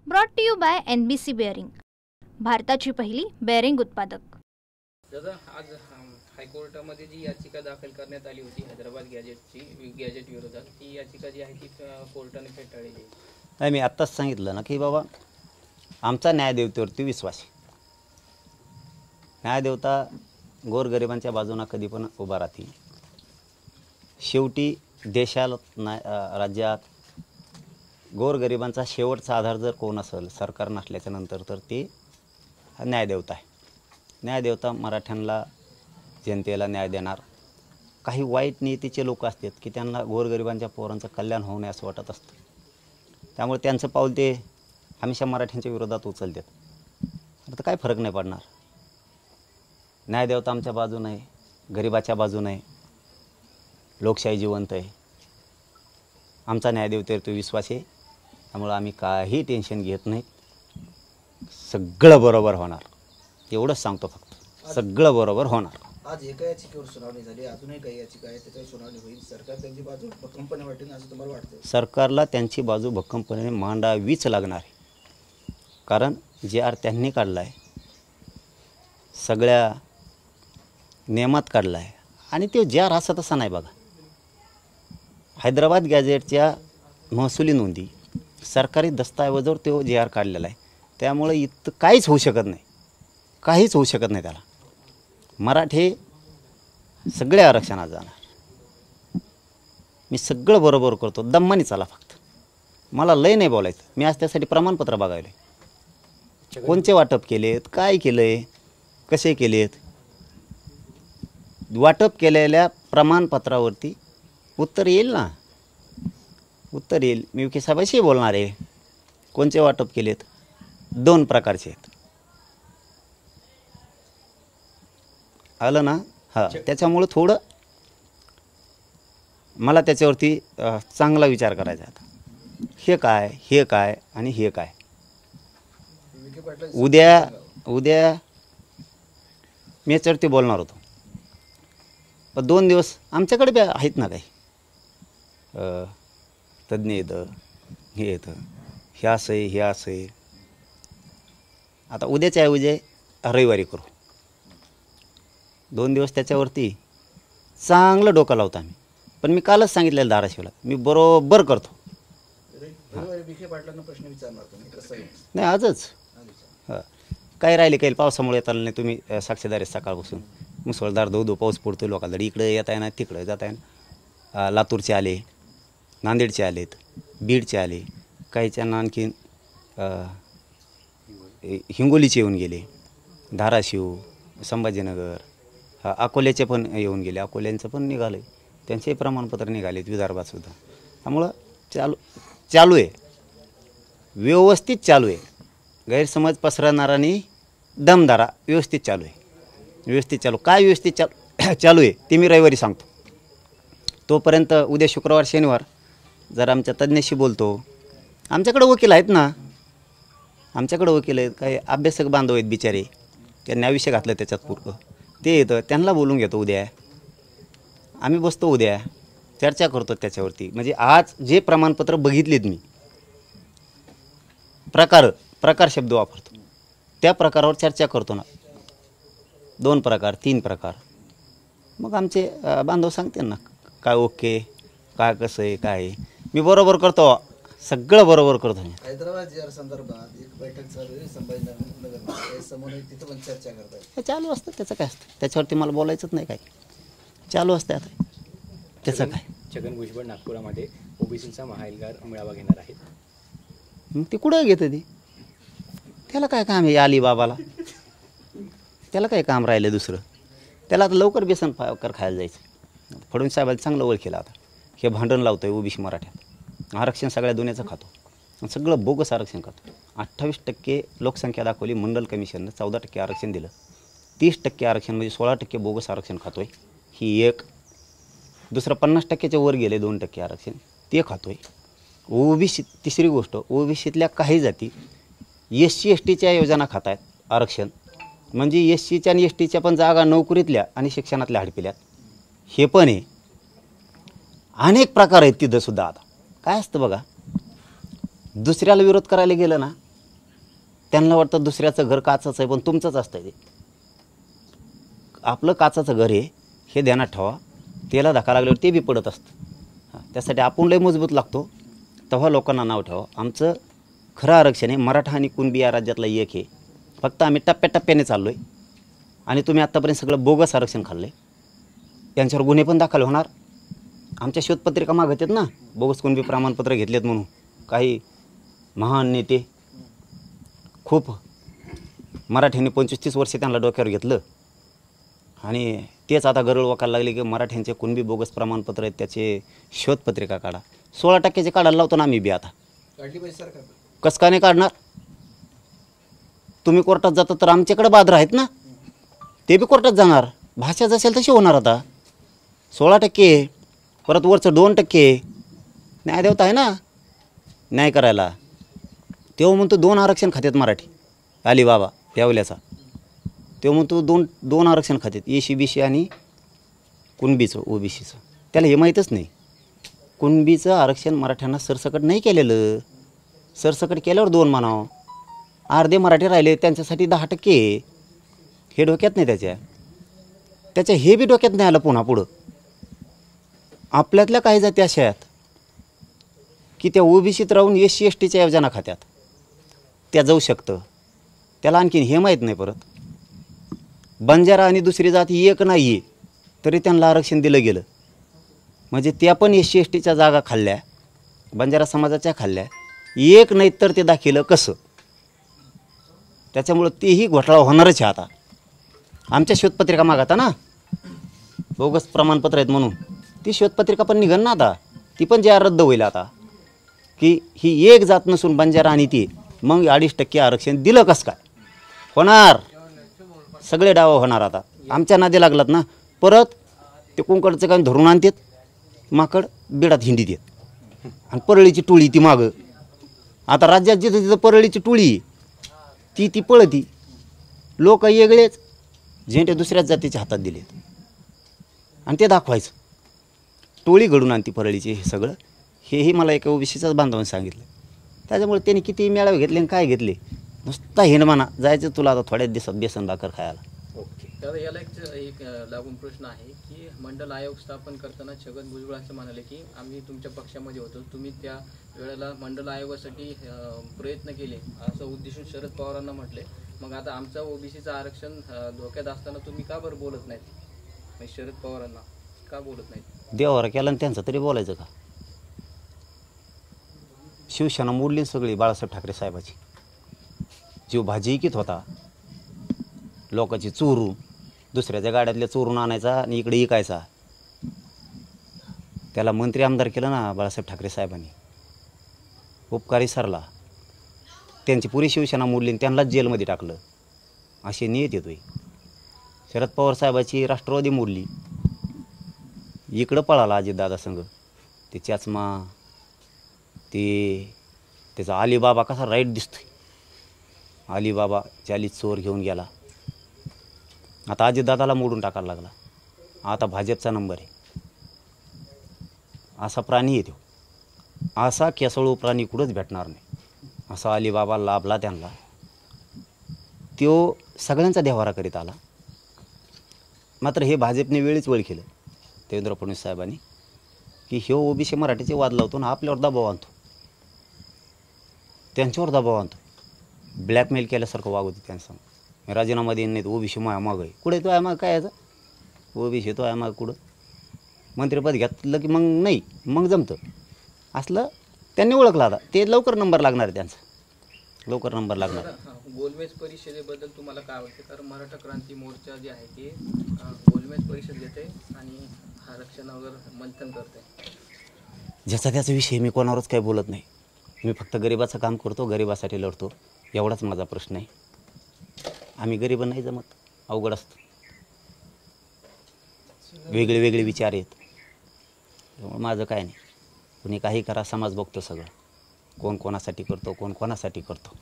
Brought to you by NBC bearing, भारताची पहिली bearing उत्पादक। दादा, आज हायकोर्टामध्ये जी याचिका दाखल करण्यात आली होती हैदराबाद गॅजेट विरोधात, ती याचिका जी आहे ती कोर्टाने फेटाळली आहे। नाही, मी आत्ताच सांगितलं ना की बाबा आमचा न्यायदेवतेवरती विश्वास आहे। न्यायदेवता गोरगरिबांच्या बाजूने कधी पण उभा राहते। शेवटी देशाला राज्यात गोरगरिबांचा शेवटचा आधार जर कोण असेल सरकार नसल्याच्या नंतर तर ते न्यायदेवता आहे। न्यायदेवता मराठ्यांना जनतेला न्याय देणार। काही वाईट नीतीचे लोक असतात की त्यांना गोरगरिबांच्या पोरांचं कल्याण होऊ नये असं वाटत असतं, त्यामुळे त्यांचं पाऊल ते हमेशा मराठ्यांच्या विरोधात उचलतात। आता काय फरक नाही पडणार। न्यायदेवता आमच्या बाजूने आहे, गरिबाच्या बाजूने आहे, लोकशाही जिवंत आहे। आमचा न्यायदेवतेवर तो विश्वास आहे, त्यामुळे आम्ही काही टेन्शन घेत नाही। सगळं बरोबर होणार एवढंच सांगतो, फक्त सगळं बरोबर होणार। आज एका याचिकेवर सुनावणी झाली, अजूनही काही याचिका आहे त्याच्यावर सुनावणी होईल। सरकार त्यांची बाजू भक्कमपणे मांडेल असं तुम्हाला वाटतं? सरकारला त्यांची बाजू भक्कमपणे मांडावीच लागणार आहे, कारण जे आर त्यांनी काढला आहे सगळ्या नियमात काढला आहे आणि तो जे आर असा तसा नाही। बघा, हैदराबाद गॅजेटच्या महसुली नोंदी सरकारी दस्तऐवजावर तो जे आर काढलेला आहे, त्यामुळे इथं काहीच होऊ शकत नाही, काहीच होऊ शकत नाही त्याला। मराठे सगळे आरक्षणात जाणार। मी सगळं बरोबर करतो, दम्मानी चला, फक्त मला लय नाही बोलायचं। मी आज त्यासाठी प्रमाणपत्र बघायला कोणचे वाटप केलेत, काय केलंय, कसे केलेत, वाटप केलेल्या प्रमाणपत्रावरती उत्तर येईल ना, उत्तर येईल। मी विखे साहेबाशी बोलणार आहे, कोणचे वाटप केलेत, 2 प्रकारचे आहेत, आलं ना। हां, त्याच्यामुळं थोडं मला त्याच्यावरती चांगला विचार करायचा आता। हे काय, हे काय आणि हे काय। उद्या मी याच्यावरती बोलणार होतो, पण 2 दिवस आमच्याकडे बी आहेत ना काही तज्ज्ञ येतं, हे येतं, हे असं आहे, हे असं आहे। आता उद्याच्या ऐवजी रविवारी करू, 2 दिवस त्याच्यावरती चांगलं डोकं लावतो आम्ही। पण मी कालच सांगितलेलं धाराशिवला, मी बरोबर करतो। विखे पाटलांना प्रश्न विचारणार तुम्ही कसं आहे? नाही, आजच हां, काय राहिले काही पावसामुळे येताना नाही। तुम्ही साक्षीदार आहे, सकाळपासून मुसळधार धो पाऊस पडतो लोकांना, इकडे येता येणार, तिकडे जाता येणार। लातूरचे आले, नांदेडचे आलेत, बीडचे आले, काहीच्यांना आणखीन हिंगोलीचे येऊन गेले, धाराशिव, संभाजीनगर, अकोल्याचे पण येऊन गेले, अकोल्यांचं पण निघालं आहे, त्यांचेही प्रमाणपत्र निघालेत विदर्भातसुद्धा। त्यामुळं चालू आहे, व्यवस्थित चालू आहे। गैरसमज पसरवणारांनी दमदारा व्यवस्थित चालू आहे, व्यवस्थित चालू। काय व्यवस्थित चालू आहे ते मी रविवारी सांगतो। तोपर्यंत उद्या शुक्रवार शनिवार जर आमच्या तज्ज्ञाशी बोलतो। आमच्याकडे वकील आहेत ना, आमच्याकडे वकील आहेत, काही अभ्यासक बांधव आहेत बिचारे, त्यांनी आयुष्य घातलं त्याच्यात पूर्ण, ते येतं, त्यांना बोलून घेतो। उद्या आम्ही बसतो, उद्या चर्चा करतो त्याच्यावरती। म्हणजे आज जे प्रमाणपत्र बघितलेत मी, प्रकार शब्द वापरतो, त्या प्रकारावर चर्चा करतो ना। 2 प्रकार, 3 प्रकार, मग आमचे बांधव सांगते ना काय ओके, काय कसं आहे, काय आहे। मी बरोबर करतो, सगळं बरोबर करतो। हैदराबाद जी आर संदर्भात एक बैठक चालू आहे संभाजीनगर समोर, तिथं पण चर्चा करताय। हे चालू असतं, त्याचं काय असतं, त्याच्यावरती मला बोलायचंच नाही, काय चालू असतं आता त्याचं काय। छगन भुजबळ नागपुरामध्ये ओबीसीचा महाएल्गार मेळावा घेणार आहेत, मग ते कुठं घेतं ते, त्याला काय काम आहे अलिबाबाला, त्याला काय काम राहिलं दुसरं? त्याला आता लवकर बेसन कर खायला जायचं। फडणवीस साहेबांनी चांगलं ओळखीला आता हे भांडण लावतोय ओबीसी मराठ्यात, आरक्षण सगळ्या दुनियाचं खातो आणि सगळं बोगस आरक्षण खातो। 28% लोकसंख्या दाखवली मंडल कमिशननं, 14% आरक्षण दिलं, 30% आरक्षण म्हणजे 16% बोगस आरक्षण खातो आहे। ही एक। दुसरं 50%च्या वर गेले 2% आरक्षण ते खातो आहे। ओबीसी, तिसरी गोष्ट, ओबीसीतल्या काही जाती SC STच्या योजना खात आहेत आरक्षण, म्हणजे SCच्या आणि STच्या पण जागा नोकरीतल्या आणि शिक्षणातल्या हडपिल्यात, हे पण आहे। अनेक प्रकार आहेत तिथं सुद्धा। आता काय असतं बघा, दुसऱ्याला विरोध करायला गेलं ना त्यांना वाटतं दुसऱ्याचं घर काचाचं आहे, पण तुमचंच असतं ते. आपलं काचाचं घर आहे हे ध्यानात ठेवा. त्याला धक्का लागल्यावर ते बी पडत असतं. त्यासाठी आपण लय मजबूत लागतो, तेव्हा लोकांना नाव ठेवा. आमचं खरं आरक्षण आहे. मराठा आणि कुणबी या राज्यातला एक आहे. फक्त आम्ही टप्प्याटप्प्याने चाललो आहे. आणि तुम्ही आत्तापर्यंत सगळं बोगस आरक्षण खाल्लं आहे. त्यांच्यावर गुन्हे पण दाखल होणार. आमच्या शोधपत्रिका मागत आहेत ना, बोगस कुणबी प्रमाणपत्र घेतलेत म्हणून. काही महान नेते खूप मराठ्यांनी 25-30 वर्षे त्यांना डोक्यावर घेतलं आणि तेच आता गरळ वाकायला लागले की मराठ्यांचे कुणबी बोगस प्रमाणपत्र आहेत, त्याचे शोधपत्रिका काढा. 16% काढायला लावतो ना आम्ही बी. आता काढली पाहिजे सरकार. कसं का नाही काढणार? तुम्ही कोर्टात जाता तर आमच्याकडे बादर आहेत ना, ते बी कोर्टात जाणार. भाषा जसेल तशी होणार. आता 16%, परत वरचं 2%. न्यायदेवता आहे ना न्याय करायला. तेव्हा म्हणतो 2 आरक्षण खात्यात मराठी. अलिबाबा यावल्याचा तेव्हा म्हणतो 2 आरक्षण खात्यात, EC-BC आणि कुणबीचं OBCचं. त्याला हे माहीतच नाही. कुणबीचं आरक्षण मराठ्यांना सरसकट नाही केलेलं. सरसकट केल्यावर 2 म्हणावं. अर्धे मराठी राहिले त्यांच्यासाठी 10%. हे डोक्यात नाही त्याच्या हे बी डोक्यात नाही आलं. पुन्हा पुढं आपल्यातल्या काही जाती अशा आहेत की त्या OBCत राहून SC-STच्या योजना खात्यात त्या जाऊ शकतं. त्याला आणखीन हे माहीत नाही. परत बंजारा आणि दुसरी जाती एक नाही आहे तरी त्यांना आरक्षण दिलं गेलं. म्हणजे त्या पण SC-STच्या जागा खाल्ल्या, बंजारा समाजाच्या खाल्ल्या. एक नाही तर ते दाखिलं कसं? त्याच्यामुळं तेही घोटाळा होणारच आहे. आता आमच्या शोधपत्रिका मागता ना, बोगस प्रमाणपत्र आहेत म्हणून. ती शोधपत्रिका पण निघन ना आता. ती पण ज्या रद्द होईल आता की ही एक जात नसून बंजारा आणि ती, मग 2.5% आरक्षण दिलं कसं काय? होणार. सगळे डाव होणार. आता आमच्या नादी लागलात ना, परत ते कुंकडचं काय धरून आणतात, माकड बिडात हिंडीत येत आणि परळीची टोळी ती मागं. आता राज्यात जिथं तिथं परळीची टोळी ती पळती. लोक वेगळेच झेंडे दुसऱ्याच जातीच्या हातात दिलेत आणि ते दाखवायचं. टोळी घडून आणती परळीची. हे सगळं हेही मला एका OBCचाच बांधवाने सांगितलं. त्याच्यामुळे त्यांनी किती मेळावे घेतले आणि काय घेतले, नुसता हिंडमाना जायचं तुला आता थोड्याच दिवसात बेसन भाकर खायला. ओके. तर याला एक लागून प्रश्न आहे की मंडल आयोग स्थापन करताना छगन भुजबळ असं म्हणाले की आम्ही तुमच्या पक्षामध्ये होतो, तुम्ही त्या वेळेला मंडल आयोगासाठी प्रयत्न केले असं उद्देशून शरद पवारांना म्हटले. मग आता आमचं OBCचं आरक्षण धोक्यात असताना तुम्ही का बरं बोलत नाहीत? शरद पवारांना का बोलत नाहीत? देवारा केला आणि त्यांचं तरी बोलायचं का? शिवसेना मोडली सगळी बाळासाहेब ठाकरे साहेबाची. जीव भाजी इकीत होता लोकांची चोरून, दुसऱ्याच्या गाड्यातल्या चोरून आणायचा आणि इकडे इकायचा. त्याला मंत्री आमदार केलं ना बाळासाहेब ठाकरे साहेबांनी. उपकारी सरला. त्यांची पुरी शिवसेना मोडली आणि त्यांनाच जेलमध्ये टाकलं. असे नियत येतोय. शरद पवार साहेबाची राष्ट्रवादी मोडली, इकडं पळाला अजितदादा संघ. ते चाचमा, त्याचा अलिबाबा कसा राईट दिसतोय. अलिबाबा 40 चोर घेऊन गेला. आता अजितदादाला मोडून टाकायला लागला. आता भाजपचा नंबर आहे. असा प्राणी येतो. असा केसळू प्राणी कुठंच भेटणार नाही. असा अलिबाबा लाभला त्यांना. तो सगळ्यांचा देवारा करीत आला. मात्र हे भाजपने वेळीच वेळ केलं देवेंद्र फडणवीस साहेबांनी की हे OBC मराठीचे वाद लावतो ना आपल्यावर दबाव आणतो, त्यांच्यावर दबाव आणतो. ब्लॅकमेल केल्यासारखं वागवतो त्यांचं. राजीनामा देईन नाही तर OBC माया माग आहे. कुठे तो आहे माग काय याचा? OBC तो आहे माग कुठं? मंत्रिपद घेतलं की मग नाही, मग जमतं असलं. त्यांनी ओळखलं. आता ते लवकर नंबर लागणार आहे त्यांचा, लवकर नंबर लागणार. गोलमेज परिषदेबद्दल तुम्हाला काय वाटते? कारण मराठा क्रांती मोर्चा जे आहे ते गोलमेज परिषद घेते आणि आरक्षणावर मंथन करते. ज्याचा त्याचा विषय मी कोणावरच काही बोलत नाही. मी फक्त गरिबाचं काम करतो, गरिबासाठी लढतो, एवढाच माझा प्रश्न आहे. आम्ही गरीब नाही जमत, अवघड असतं. वेगळे वेगळे विचार आहेत. त्यामुळे माझं काय नाही. कुणी काही करा, समाज बघतो सगळं. कोण कोणासाठी करतो, कोण कोणासाठी करतो.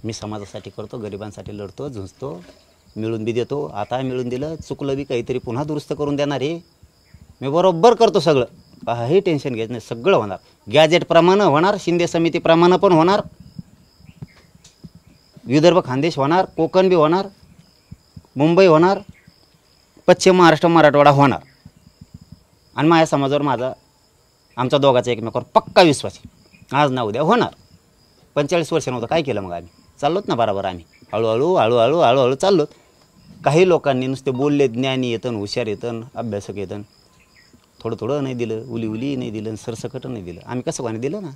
मी समाजासाठी करतो, गरिबांसाठी लढतो, झुंजतो, मिळून बी देतो. आता मिळून दिलं, चुकलं बी काहीतरी पुन्हा दुरुस्त करून देणार आहे. मी बरोबर करतो सगळं, काही टेन्शन घ्यायचं नाही. सगळं होणार. गॅजेटप्रमाणे होणार, शिंदे समितीप्रमाणे पण होणार, विदर्भ खानदेश होणार, कोकण बी होणार, मुंबई होणार, पश्चिम महाराष्ट्र मराठवाडा होणार. आणि माझ्या समाजावर आमचा दोघाचा एकमेकावर पक्का विश्वास आहे. आज ना उद्या होणार. 45 वर्ष नव्हतं काय केलं मग आम्ही चाललोत ना बरोबर. आम्ही हळूहळू चाललोत. काही लोकांनी नुसते बोलले ज्ञानी येतं, हुशार येतं, अभ्यासक येतं, थोडं नाही दिलं, उली नाही दिलं, सरसकट नाही दिलं. आम्ही कसं कोणी दिलं ना,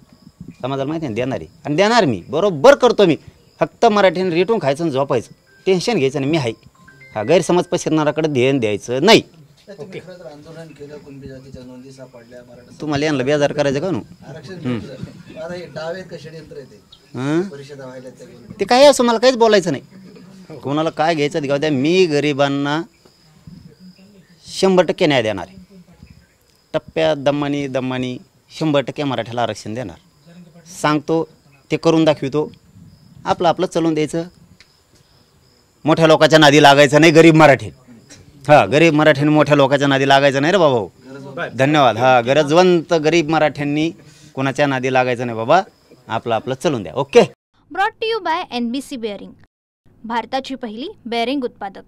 समाजाला माहिती आहे देणारी आणि देणार. मी बरोबर करतो. मी फक्त मराठीने रेटून खायचं आणि झोपायचं, टेन्शन घ्यायचं नाही. मी आहे हा गैरसमज पसरणाराकडे ध्यान द्यायचं नाही. तुम्ही खरं तर आंदोलन केलं, कुणबी जातीच्या नोंदी सापडल्या, मराठा तुम्हाला यांना बेजार करायचं का नो? आरक्षण आता हे डावे का षडयंत्र येते हं? परिषदा व्हायला त्या ते काय असं मला काहीच बोलायचं नाही. कोणाला काय घ्यायचं ते द्या. मी गरिबांना 100% न्याय देणार आहे. टप्प्यात दम्मानी 100% मराठ्याला आरक्षण देणार. सांगतो ते करून दाखवितो. आपलं चालून द्यायचं. मोठ्या लोकांच्या नादी लागायचं नाही. गरीब मराठी गरीब मराठ्यांनी मोठ्या लोकांच्या नादी लागायचं नाही रे बाबा. धन्यवाद. गरजवंत गरीब मराठ्यांनी कोणाच्या नादी लागायचं नाही बाबा. आपलं चालून द्या. Okay. Brought to you by NBC bearing, भारताची पहिली बेअरिंग उत्पादक.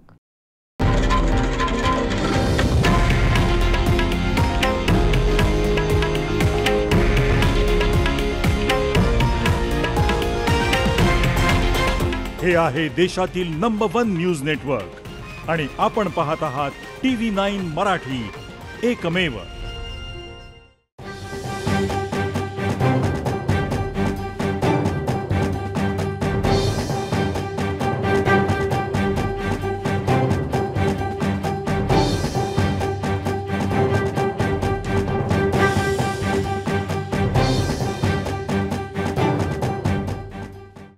हे आहे देशातील नंबर 1 न्यूज नेटवर्क आणि आपण पाहत आहात TV9 मराठी, एकमेव.